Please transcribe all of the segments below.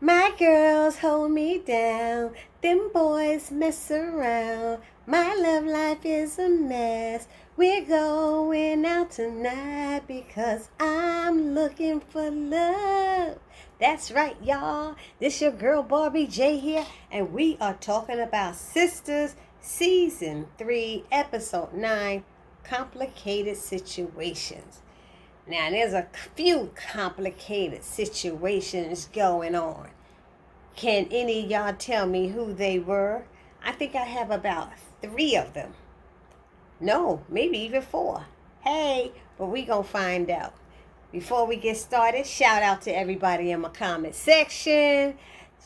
My girls hold me down, them boys mess around. My love life is a mess. We're going out tonight because I'm looking for love. That's right, y'all. This your girl Barbie J here, and we are talking about SISTAS Season 3, Episode 9, Complicated Situations. Now, there's a few complicated situations going on. Can any of y'all tell me who they were? I think I have about 3 of them. No, maybe even 4. Hey, but we gonna find out. Before we get started, shout out to everybody in my comment section.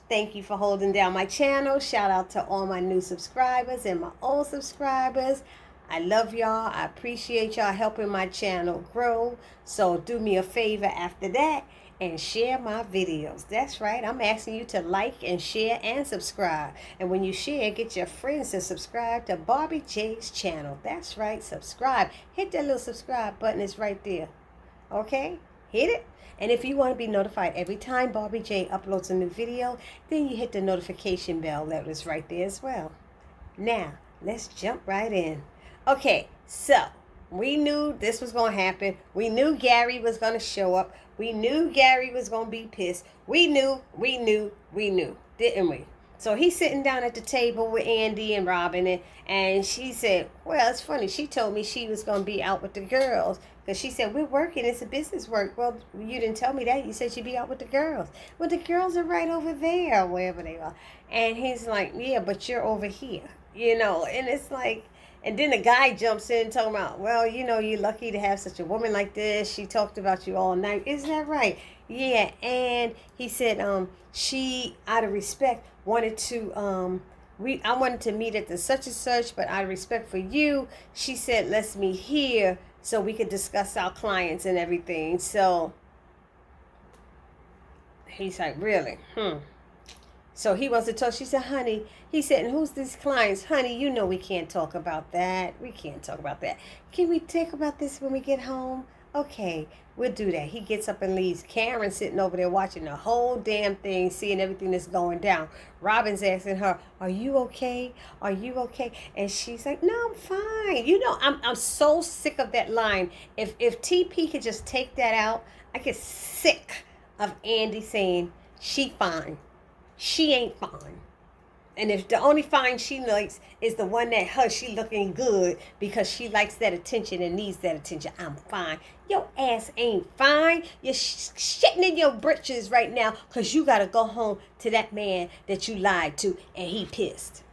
Thank you for holding down my channel. Shout out to all my new subscribers and my old subscribers. I love y'all. I appreciate y'all helping my channel grow. So do me a favor after that and share my videos. That's right. I'm asking you to like and share and subscribe. And when you share, get your friends to subscribe to Barbie J's channel. That's right. Subscribe. Hit that little subscribe button. It's right there. Okay? Hit it. And if you want to be notified every time Barbie J uploads a new video, then you hit the notification bell that is right there as well. Now, let's jump right in. Okay, so we knew this was going to happen. We knew Gary was going to show up. We knew Gary was going to be pissed. We knew, didn't we? So he's sitting down at the table with Andi and Robin, and she said, well, it's funny. She told me she was going to be out with the girls because she said, we're working. It's a business work. Well, you didn't tell me that. You said she'd be out with the girls. Well, the girls are right over there, wherever they are. And he's like, yeah, but you're over here, and it's like, and then the guy jumps in talking about, well, you're lucky to have such a woman like this. She talked about you all night. Isn't that right? Yeah. And he said, she, out of respect, wanted to, I wanted to meet at the such and such, but out of respect for you, she said, let's meet here so we could discuss our clients and everything. So he's like, really? So he wants to talk. She said, honey, he said, and who's these clients? Honey, we can't talk about that. We can't talk about that. Can we talk about this when we get home? Okay, we'll do that. He gets up and leaves. Karen's sitting over there watching the whole damn thing, seeing everything that's going down. Robin's asking her, are you okay? Are you okay? And she's like, no, I'm fine. I'm so sick of that line. If TP could just take that out, I get sick of Andi saying, she fine. She ain't fine. And if the only fine she likes is the one that she looking good because she likes that attention and needs that attention, I'm fine. Your ass ain't fine. You're shitting in your britches right now because you got to go home to that man that you lied to and he pissed.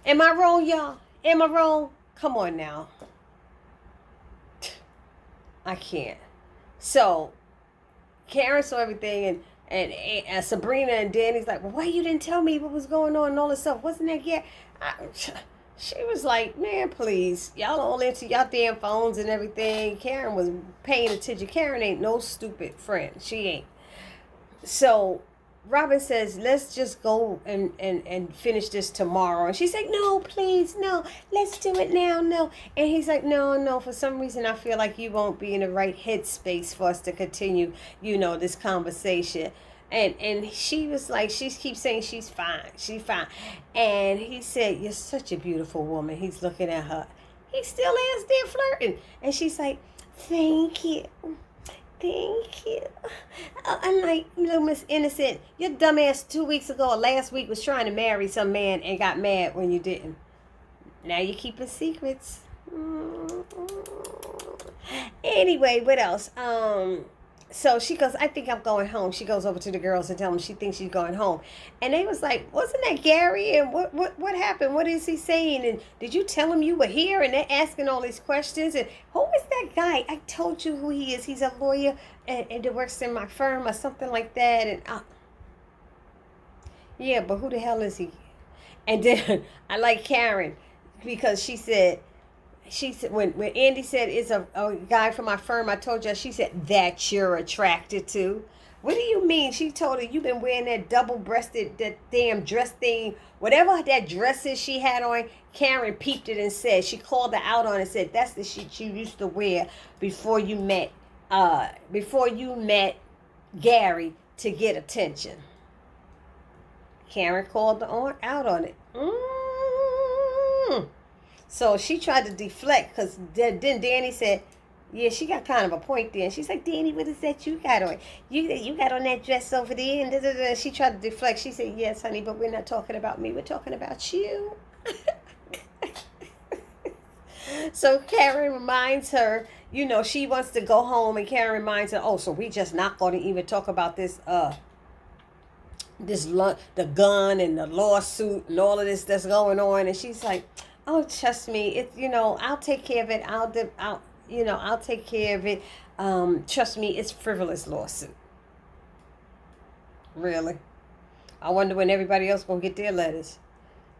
Am I wrong, y'all? Am I wrong? Come on now. I can't. So, Karen saw everything and Sabrina and Danny's like, well, why you didn't tell me what was going on and all this stuff? Wasn't that yet? She was like, man, please. Y'all all into y'all damn phones and everything. Karen was paying attention. Karen ain't no stupid friend. She ain't. So Robin says, let's just go and finish this tomorrow. And she's like, no, please, no. Let's do it now, no. And he's like, no. For some reason, I feel like you won't be in the right headspace for us to continue, this conversation. And she was like, she keeps saying she's fine. She's fine. And he said, you're such a beautiful woman. He's looking at her. He still is there flirting. And she's like, thank you. Thank you. I'm like, Miss Innocent, your dumbass 2 weeks ago or last week was trying to marry some man and got mad when you didn't. Now you're keeping secrets. Anyway, what else? So she goes, I think I'm going home. She goes over to the girls and tell them she thinks she's going home. And they was like, wasn't that Gary? And what happened? What is he saying? And did you tell him you were here? And they're asking all these questions. And who is that guy? I told you who he is. He's a lawyer and he works in my firm or something like that. And yeah, but who the hell is he? And then I like Karen because she said, when Andi said it's a guy from my firm, I told you, she said, that you're attracted to. What do you mean? She told her, you've been wearing that double-breasted, that damn dress thing, whatever that dress is she had on. Karen peeped it and said, she called her out on it and said, that's the shit you used to wear before you met Gary to get attention. Karen called out on it. So she tried to deflect because then Danni said, yeah, she got kind of a point there. And she's like, Danni, what is that you got on? You got on that dress over there? And she tried to deflect. She said, yes, honey, but we're not talking about me. We're talking about you. So Karen reminds her, she wants to go home, and Karen reminds her, so we just not going to even talk about this, the gun and the lawsuit and all of this that's going on. And she's like, oh, trust me, it's, I'll take care of it. I'll take care of it. Trust me, it's frivolous lawsuit. Really? I wonder when everybody else gonna get their letters.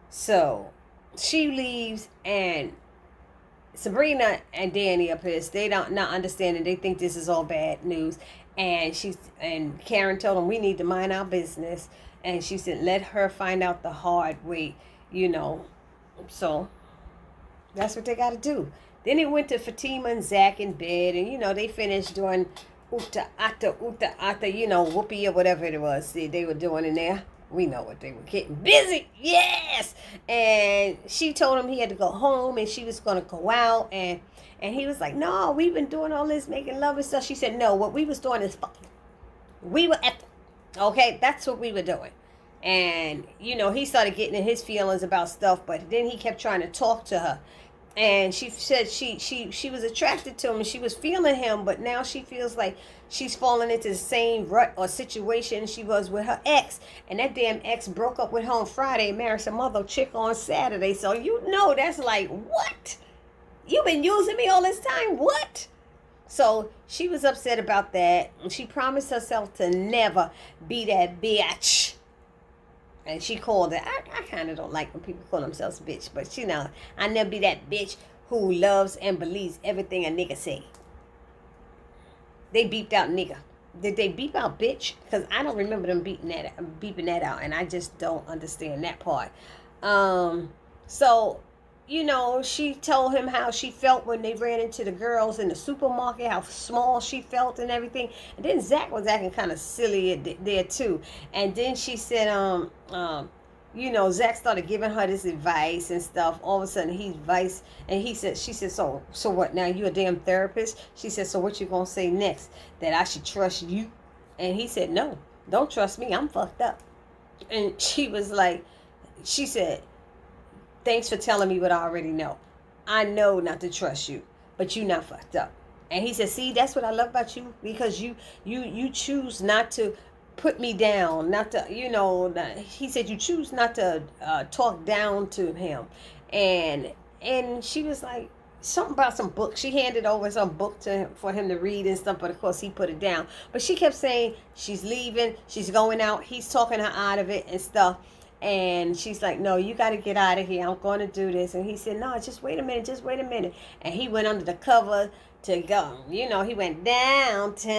So she leaves, and Sabrina and Danni are pissed. They don't not understanding. They think this is all bad news. And Karen told them, we need to mind our business. And she said, let her find out the hard way, So that's what they got to do. Then it went to Fatima and Zac in bed. And, they finished doing uta ata, whoopee or whatever it was they were doing in there. We know what they were getting busy. Yes. And she told him he had to go home, and she was going to go out. And he was like, no, we've been doing all this making love and stuff. She said, no, what we was doing is fucking. We were okay, that's what we were doing. And, he started getting in his feelings about stuff, but then he kept trying to talk to her. And she said she was attracted to him, and she was feeling him, but now she feels like she's falling into the same rut or situation she was with her ex. And that damn ex broke up with her on Friday and married some other chick on Saturday. So that's like, what? You've been using me all this time? What? So she was upset about that. And she promised herself to never be that bitch. And she called it. I kind of don't like when people call themselves bitch. But, I never be that bitch who loves and believes everything a nigga say. They beeped out nigga. Did they beep out bitch? Because I don't remember them beeping that out. And I just don't understand that part. So, she told him how she felt when they ran into the girls in the supermarket, how small she felt and everything. And then Zac was acting kind of silly there too. And then she said, Zac started giving her this advice and stuff. All of a sudden she said, so what now? You a damn therapist? She said, so what you gonna say next? That I should trust you? And he said, no, don't trust me. I'm fucked up. And she said, thanks for telling me what I already know. I know not to trust you, but you not fucked up. And he said, see, that's what I love about you, because you choose not to put me down, not to, he said you choose not to talk down to him. And she was like, something about some book. She handed over some book to him for him to read and stuff, but of course he put it down. But she kept saying she's leaving, she's going out. He's talking her out of it and stuff. And she's like, no, you got to get out of here. I'm going to do this. And he said, no, just wait a minute. And he went under the cover to go. He went downtown.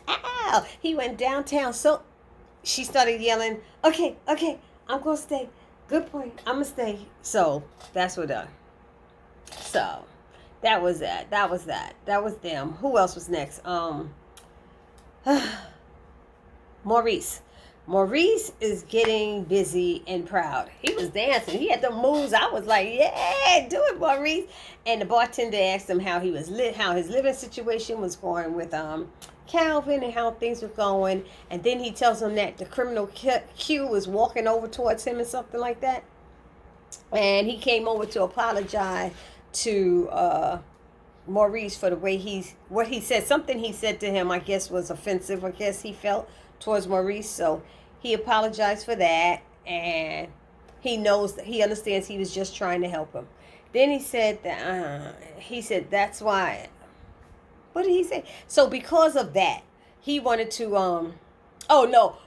Ow! He went downtown. So she started yelling, okay, I'm going to stay. Good point. I'm going to stay. So that's what So that was that. That was them. Who else was next? Maurice is getting busy and proud. He was dancing. He had the moves. I was like, yeah, do it, Maurice. And the bartender asked him how his living situation was going with Calvin and how things were going. And then he tells him that the criminal Q was walking over towards him and something like that. And he came over to apologize to Maurice for the way what he said. Something he said to him, I guess, was offensive. I guess he felt towards Maurice. So he apologized for that, and he understands he was just trying to help him. Then he said that's why. What did he say? So because of that, he wanted to oh no.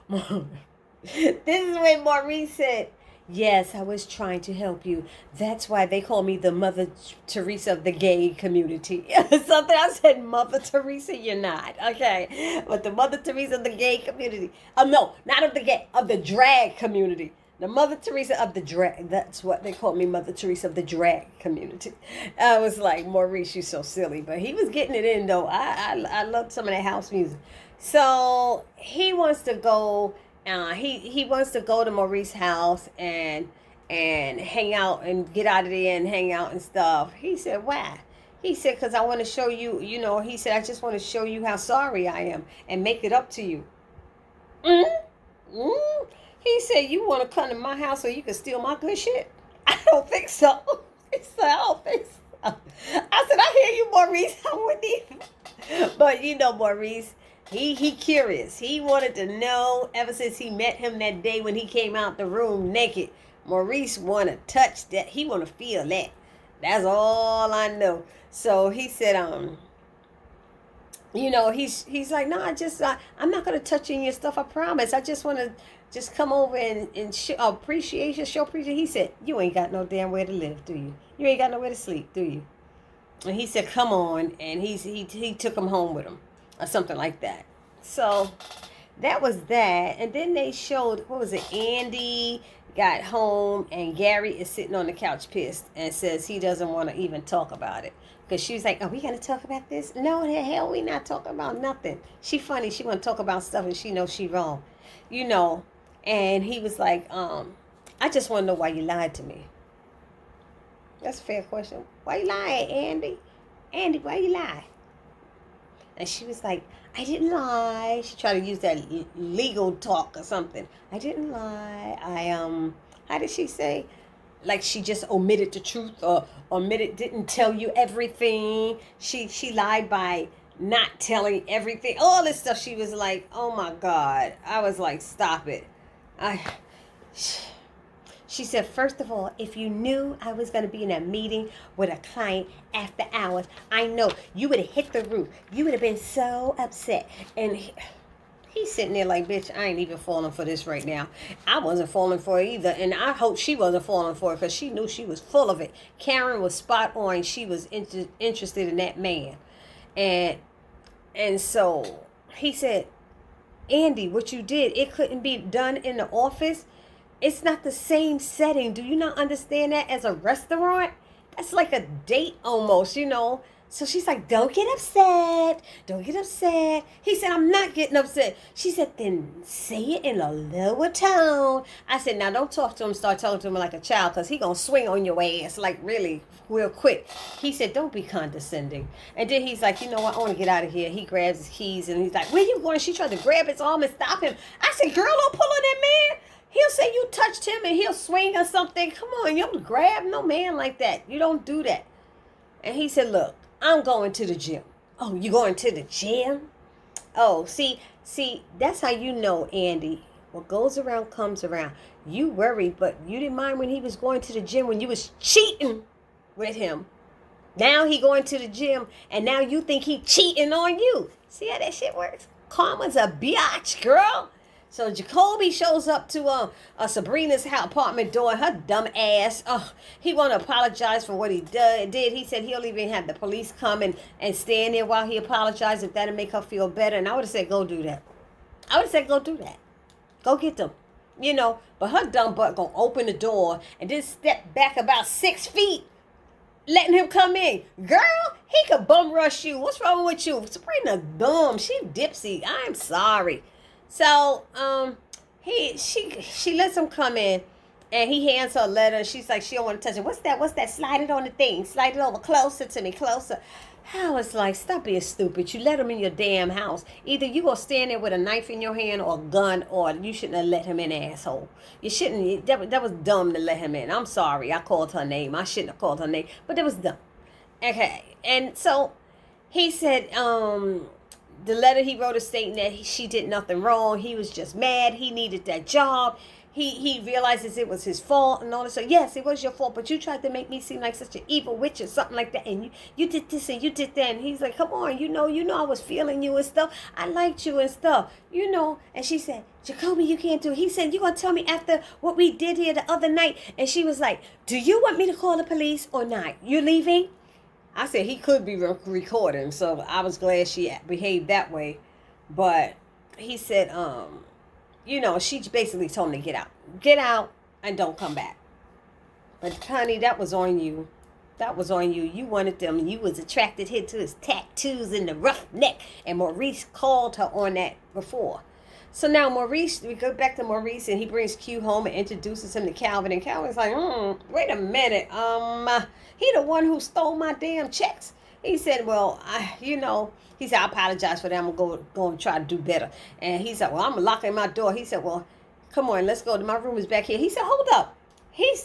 This is when Maurice said, yes, I was trying to help you. That's why they call me the Mother Teresa of the gay community. Something I said, Mother Teresa, you're not. Okay. But the Mother Teresa of the gay community. No, not of the gay, of the drag community. The Mother Teresa of the drag. That's what they call me, Mother Teresa of the drag community. I was like, Maurice, you're so silly. But he was getting it in, though. I loved some of that house music. So he wants to go He wants to go to Maurice's house and hang out and get out of there and hang out and stuff. He said, why? He said, because I want to show you, he said, I just want to show you how sorry I am and make it up to you. Mm? Mm? He said, you want to come to my house so you can steal my good shit? I don't think so. He said, I don't think so. I said, I hear you, Maurice. I wouldn't even. But Maurice, he curious. He wanted to know ever since he met him that day when he came out the room naked. Maurice want to touch that. He want to feel that. That's all I know. So he said, he's like, no, I'm not gonna touch any of your stuff. I promise. I just want to just come over and show appreciation. He said, you ain't got no damn where to live, do you? You ain't got nowhere to sleep, do you? And he said, come on, and he took him home with him, or something like that. So that was that, and then they showed, what was it? Andi got home, and Gary is sitting on the couch pissed and says he doesn't want to even talk about it. Because she was like, are we going to talk about this? No, the hell, we not talking about nothing. She funny. She want to talk about stuff and she knows she wrong. And he was like, I just want to know why you lied to me. That's a fair question. Why you lie, Andi? Andi, why you lie? And she was like, I didn't lie. She tried to use that legal talk or something. I didn't lie. How did she say? Like she just omitted the truth or didn't tell you everything. She lied by not telling everything. All this stuff. She was like, oh my God. I was like, stop it. She said, first of all, if you knew I was going to be in a meeting with a client after hours, I know you would have hit the roof. You would have been so upset. And he's sitting there like, bitch, I ain't even falling for this right now. I wasn't falling for it either. And I hope she wasn't falling for it because she knew she was full of it. Karen was spot on. She was interested in that man. And so he said, Andi, what you did, it couldn't be done in the office. It's not the same setting. Do you not understand that as a restaurant? That's like a date almost, So she's like, don't get upset. Don't get upset. He said, I'm not getting upset. She said, then say it in a lower tone. I said, now don't talk to him. Start talking to him like a child because he going to swing on your ass like really real quick. He said, don't be condescending. And then he's like, you know what? I want to get out of here. He grabs his keys and he's like, where you going? She tried to grab his arm and stop him. I said, girl, don't pull on that man. He'll say you touched him and he'll swing or something. Come on, you don't grab no man like that. You don't do that. And he said, look, I'm going to the gym. Oh, you going to the gym? Oh, see, that's how you know, Andi. What goes around comes around. You worried, but you didn't mind when he was going to the gym when you was cheating with him. Now he going to the gym and now you think he cheating on you. See how that shit works? Karma's a biatch, girl. So Jacoby shows up to Sabrina's apartment door. Her dumb ass. He want to apologize for what he did. He said he'll even have the police come and stand there while he apologizes if that'll make her feel better. And I would have said, go do that. Go get them. But her dumb butt gonna open the door and then step back about 6 feet, letting him come in. Girl, he could bum rush you. What's wrong with you? Sabrina dumb. She dipsy. I'm sorry. So, she lets him come in, and he hands her a letter, and she's like, she don't want to touch it. What's that? Slide it on the thing. Slide it over closer to me, closer. I was like, stop being stupid. You let him in your damn house. Either you gonna stand there with a knife in your hand or a gun, or you shouldn't have let him in, asshole. You shouldn't. That was dumb to let him in. I'm sorry. I called her name. I shouldn't have called her name, but it was dumb. Okay, and so he said, the letter he wrote is stating that she did nothing wrong. He was just mad. He needed that job. He realizes it was his fault and all this. So yes, it was your fault, but you tried to make me seem like such an evil witch or something like that. And you did this and you did that. And he's like, come on, you know I was feeling you and stuff. I liked you and stuff, And she said, Jacoby, you can't do it. He said, you going to tell me after what we did here the other night? And she was like, do you want me to call the police or not? You leaving? I said he could be recording, so I was glad she behaved that way. But he said, she basically told him to get out. Get out and don't come back. But honey, that was on you. That was on you. You wanted them. You was attracted here to his tattoos and the rough neck. And Maurice called her on that before. So now Maurice, we go back to Maurice, and he brings Q home and introduces him to Calvin. And Calvin's like, wait a minute. He the one who stole my damn checks. He said, well, he said, I apologize for that. I'm going to go and try to do better. And he said, well, I'm locking my door. He said, well, come on, let's go. My room is back here. He said, hold up. He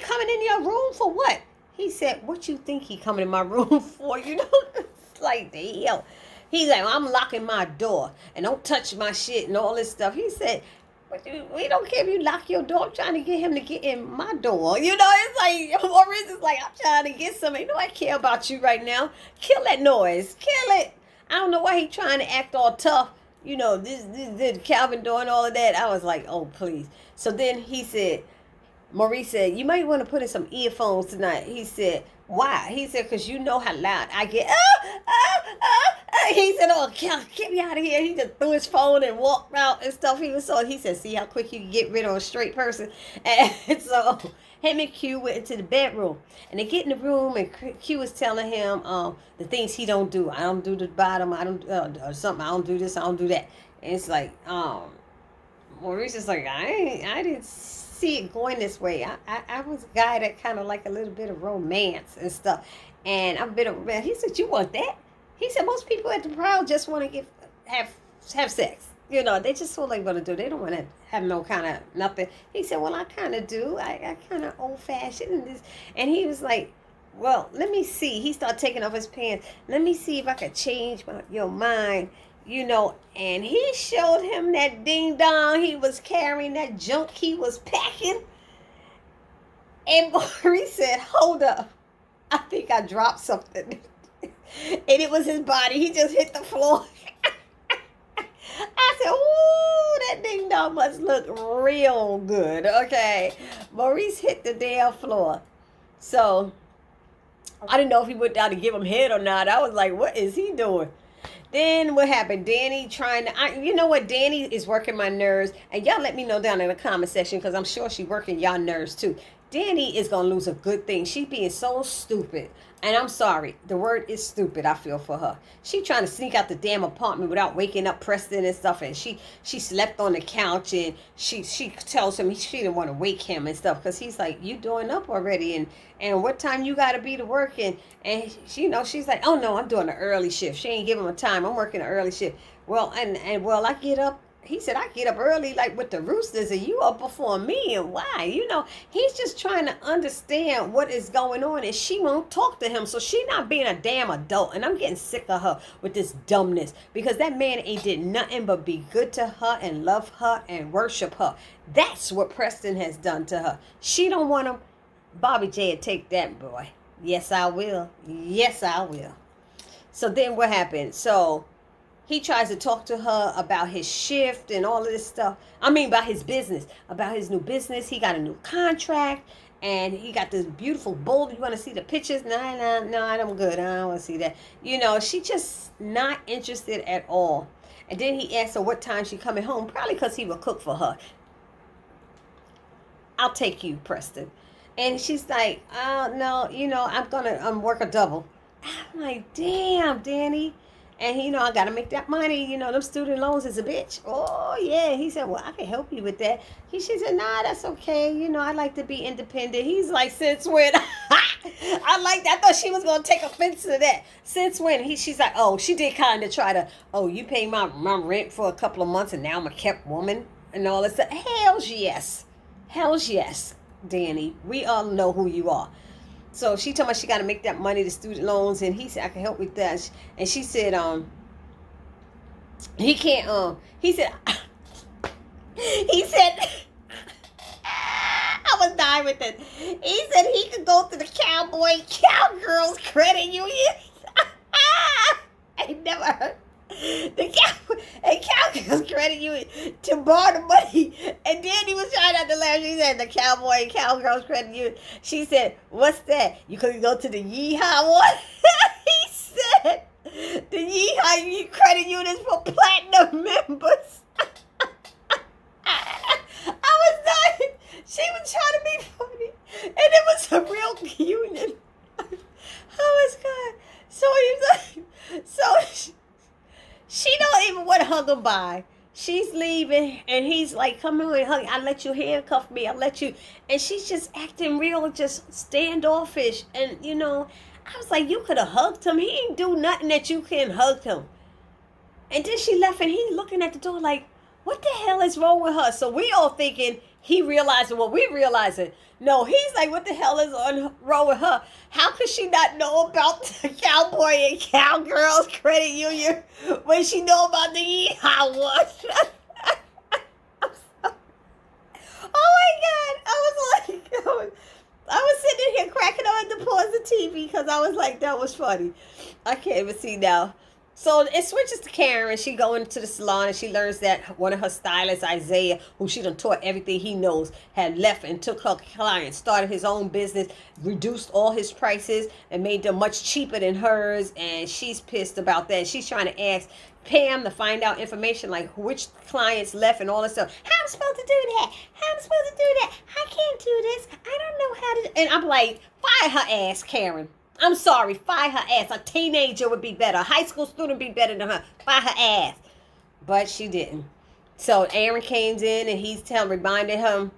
coming in your room for what? He said, what you think he coming in my room for? It's like, the hell. He's like, well, I'm locking my door and don't touch my shit and all this stuff. He said, we don't care if you lock your door. I'm trying to get him to get in my door. It's like, Maurice is like, I'm trying to get somebody. I care about you right now. Kill that noise. Kill it. I don't know why he trying to act all tough. This Calvin doing all of that. I was like, oh, please. So then Maurice said, you might want to put in some earphones tonight. He said, why? He said, because you know how loud I get. He said, oh, get me out of here. He just threw his phone and walked out and stuff. He said, see how quick you can get rid of a straight person. And so him and Q went into the bedroom. And they get in the room, and Q was telling him the things he don't do. I don't do the bottom. I don't or something. I don't do this. I don't do that. And it's like, Maurice is like, I didn't see it going this way. I was a guy that kind of like a little bit of romance and stuff. And I'm a bit of romance. He said, you want that? He said, most people at the prowl just want to have sex. They just what they want to do. They don't want to have no kind of nothing. He said, well, I kind of do. I kind of old-fashioned. And he was like, well, let me see. He started taking off his pants. Let me see if I could change your mind. And he showed him that ding-dong he was carrying, that junk he was packing. And Maurice said, hold up. I think I dropped something. And it was his body. He just hit the floor. I said, ooh, that ding-dong must look real good. Okay. Maurice hit the damn floor. So, I didn't know if he went down to give him head or not. I was like, what is he doing? Then what happened? Danni Danni is working my nerves. And y'all let me know down in the comment section, because I'm sure she's working y'all nerves too. Danni is going to lose a good thing. She being so stupid. And I'm sorry. The word is stupid. I feel for her. She trying to sneak out the damn apartment without waking up Preston and stuff. And she slept on the couch. And she tells him she didn't want to wake him and stuff. Because he's like, you doing up already? And what time you got to be to work? And she's like, oh, no, I'm doing an early shift. She ain't giving him a time. I'm working an early shift. Well, I get up. He said, I get up early like with the roosters, and you up before me, and why? He's just trying to understand what is going on, and she won't talk to him, so she not being a damn adult, and I'm getting sick of her with this dumbness, because that man ain't did nothing but be good to her and love her and worship her. That's what Preston has done to her. She don't want him. Bobby J will take that, boy. Yes, I will. Yes, I will. So then what happened? So he tries to talk to her about his shift and all of this stuff. About his business, about his new business. He got a new contract, and he got this beautiful bowl. You want to see the pictures? No, I'm good. I don't want to see that. She just not interested at all. And then he asked her what time she coming home, probably because he would cook for her. I'll take you, Preston. And she's like, no, I'm going to work a double. I'm like, damn, Danni. And, I got to make that money. Them student loans is a bitch. Oh, yeah. He said, well, I can help you with that. She said, nah, that's okay. I like to be independent. He's like, since when? I like that. I thought she was going to take offense to that. Since when? She's like, oh, she did kind of try to, you pay my rent for a couple of months, and now I'm a kept woman and all this stuff. Hells yes. Hells yes, Danni. We all know who you are. So she told me she got to make that money, the student loans, and he said, I can help with that. And she said, he can't, he said, I was dying with it. He said he could go to the cowgirls credit union. I never heard. Cowgirls credit union to borrow the money. And then he was trying not to laugh. She said, the cowboy and cowgirls credit union. She said, what's that? You could go to the yeehaw one? He said, the yeehaw credit union is for platinum members. I was dying. She was trying to be funny. And it was a real union. Oh, my God. So he was like, she don't even want to hug him by. she's leaving, and he's like, come on, hug. I let you handcuff me. I let you. And she's just acting real, just standoffish. And, I was like, you could have hugged him. He ain't do nothing that you couldn't hug him. And then she left, and he looking at the door like, what the hell is wrong with her? So we all thinking he realizing what we realizing. No, he's like, what the hell is wrong with her? How could she not know about the Cowboy and Cowgirls Credit Union when she know about the Yeehaw one? Oh my God. I was sitting here cracking up at the pause of TV because I was like, that was funny. I can't even see now. So it switches to Karen. She go into the salon and she learns that one of her stylists, Isaiah, who she done taught everything he knows, had left and took her clients, started his own business, reduced all his prices and made them much cheaper than hers. And she's pissed about that. She's trying to ask Pam to find out information like which clients left and all this stuff. How am I supposed to do that? How am I supposed to do that? I can't do this. I don't know how to. And I'm like, fire her ass, Karen. I'm sorry, fire her ass. A teenager would be better. A high school student would be better than her. Fire her ass. But she didn't. So Aaron came in and he's reminding him,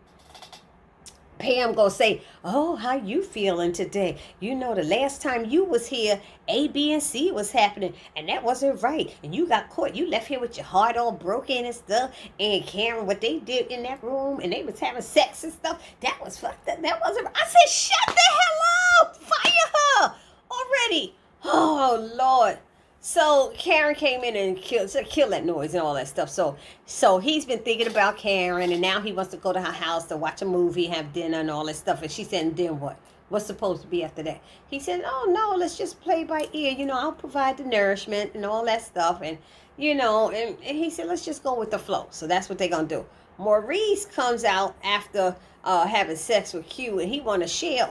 Pam gonna say, oh, how you feeling today? The last time you was here, A, B, and C was happening, and that wasn't right. And you got caught. You left here with your heart all broken and stuff. And Karen, what they did in that room, and they was having sex and stuff, that was fucked up. That wasn't right. I said, shut the hell up. Fire her already. Oh, Lord. So Karen came in and killed that noise and all that stuff. So he's been thinking about Karen, and now he wants to go to her house to watch a movie, have dinner, and all that stuff. And she said, and then what? What's supposed to be after that? He said, oh, no, let's just play by ear. I'll provide the nourishment and all that stuff. And, and he said, let's just go with the flow. So that's what they're going to do. Maurice comes out after having sex with Q, and he want to share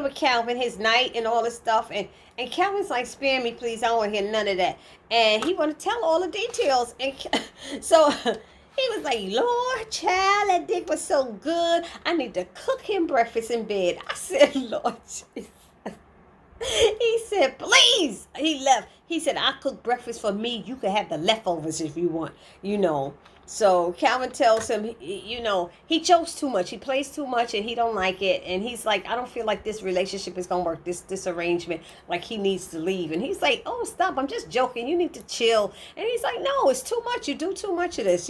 with Calvin his night and all this stuff. And Calvin's like, spare me, please. I don't want to hear none of that. And he want to tell all the details. And so he was like, Lord, child, that dick was so good. I need to cook him breakfast in bed. I said, Lord Jesus. He said, please. He left. He said, I cook breakfast for me. You can have the leftovers if you want, So Calvin tells him, he jokes too much. He plays too much and he don't like it. And he's like, I don't feel like this relationship is going to work, this arrangement. Like he needs to leave. And he's like, oh, stop. I'm just joking. You need to chill. And he's like, no, it's too much. You do too much of this,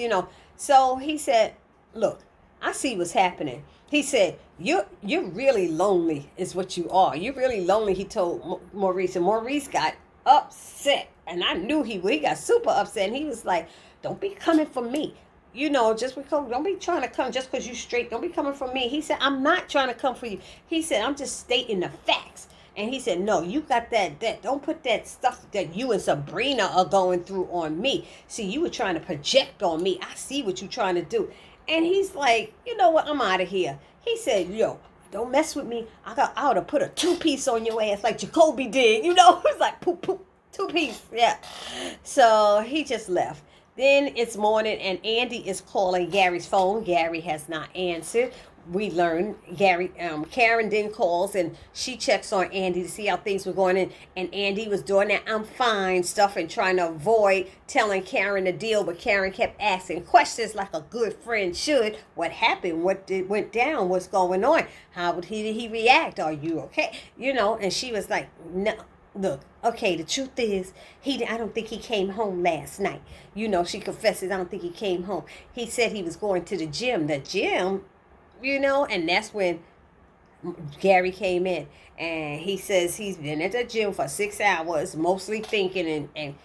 So he said, look, I see what's happening. He said, you're really lonely is what you are. You're really lonely, he told Maurice. And Maurice got upset. And I knew he got super upset. And he was like, don't be coming for me. Just because, don't be trying to come just because you straight. Don't be coming for me. He said, I'm not trying to come for you. He said, I'm just stating the facts. And he said, no, you got that. Don't put that stuff that you and Sabrina are going through on me. See, you were trying to project on me. I see what you're trying to do. And he's like, you know what? I'm out of here. He said, yo, don't mess with me. I would have put a 2-piece on your ass like Jacoby did. It's like poop, poop, 2-piece. Yeah. So he just left. Then it's morning and Andi is calling Gary's phone. Gary has not answered. We learned Karen then calls and she checks on Andi to see how things were going in. And Andi was doing that I'm fine stuff and trying to avoid telling Karen the deal. But Karen kept asking questions like a good friend should. What happened? What went down? What's going on? How did he react? Are you okay? And she was like, no. Look, okay, the truth is, I don't think he came home last night. She confesses, I don't think he came home. He said he was going to the gym. The gym, and that's when Gary came in. And he says he's been at the gym for 6 hours, mostly thinking. And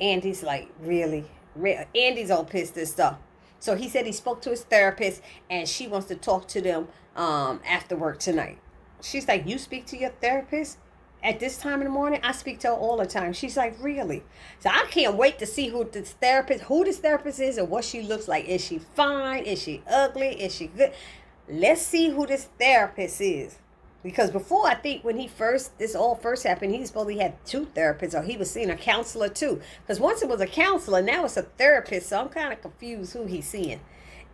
Andy's like, really? Andy's all pissed and stuff. So he said he spoke to his therapist, and she wants to talk to them after work tonight. She's like, you speak to your therapist? At this time in the morning, I speak to her all the time. She's like, really? So I can't wait to see who this therapist is and what she looks like. Is she fine? Is she ugly? Is she good? Let's see who this therapist is. Because before, I think when this all first happened, he supposedly had 2 therapists, or he was seeing a counselor too. Because once it was a counselor, now it's a therapist. So I'm kind of confused who he's seeing.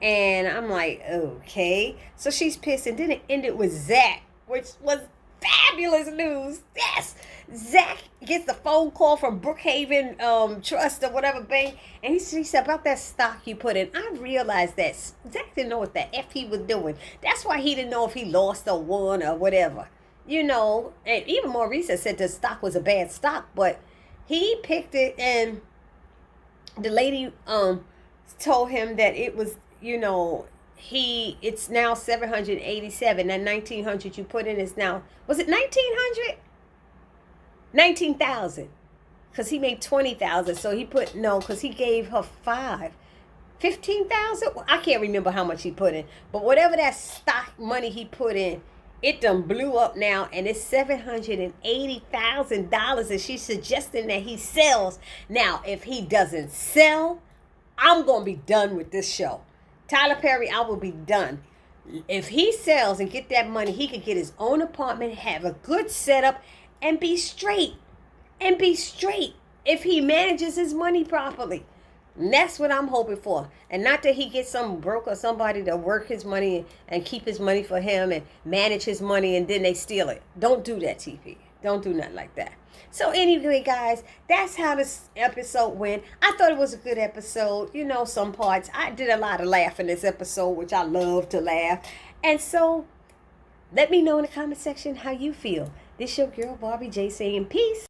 And I'm like, okay. So she's pissed. And then it ended with Zac, which was fabulous news. Yes. Zac gets the phone call from Brookhaven Trust or whatever bank, and he said about that stock you put in. I realized that Zac didn't know what the F he was doing. That's why he didn't know if he lost or won or whatever. You know, and even Maurice said the stock was a bad stock, but he picked it, and the lady told him that it was, you know, it's now 787. That 1900 you put in is now, was it 1900? 19,000. Because he made 20,000. So he put, no, because he gave her 15,000. I can't remember how much he put in. But whatever that stock money he put in, it done blew up now, and it's $780,000, and she's suggesting that he sells. Now, if he doesn't sell, I'm going to be done with this show. Tyler Perry, I will be done. If he sells and get that money, he could get his own apartment, have a good setup, and be straight. If he manages his money properly. And that's what I'm hoping for. And not that he gets some broker or somebody to work his money and keep his money for him and manage his money and then they steal it. Don't do that, TP. Don't do nothing like that. So anyway, guys, that's how this episode went. I thought it was a good episode. You know, some parts. I did a lot of laughing this episode, which I love to laugh. And so, let me know in the comment section how you feel. This your girl, Barbie J, saying peace.